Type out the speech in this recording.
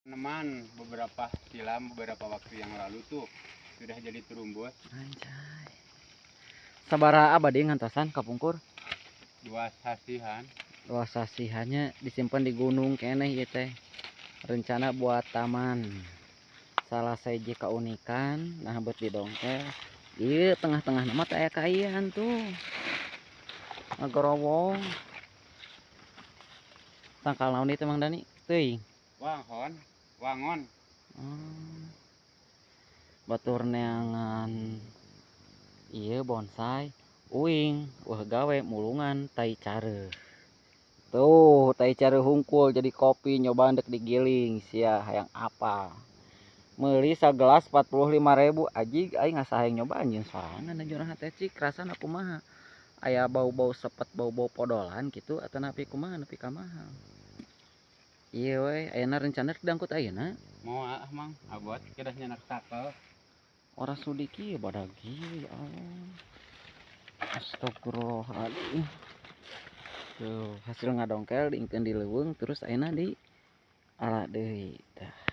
Teman beberapa waktu yang lalu tuh sudah jadi terumbus. Anjay. Sabaraha abadi ngantosan kapungkur? 2 sasihan. 2 sasihannya disimpan di gunung keneh ieu teh. Rencana buat taman. Salah saji keunikan nah buat didongkel. Ieu tengah-tengah nama teh aya kaian tuh. Ngagorowong. Tangkal naon ieu teh Mang Dani? Teuing. Wangon. Batur neangan iya bonsai uing wah gawe mulungan tai care tuh tai care hungkul jadi kopi nyoba dek digiling sia hayang apa meuli sagelas 45.000 aji aing ngasaheng nyoba anjeun sorangan ajeuna teh cik rasana kumaha aya bau-bau sepet bau-bau podolan gitu atau napi kumaha nepi ka mahal iya we ayeuna rencana diangkut ayeuna Mau Mang abot kedah nyanak takel. Ora sudi kieu badag ieu ya Allah. Astagfirullahaladzim. Tuh hasil ngadongkel diingkeun di leuweung terus ayeuna di ala deui tah.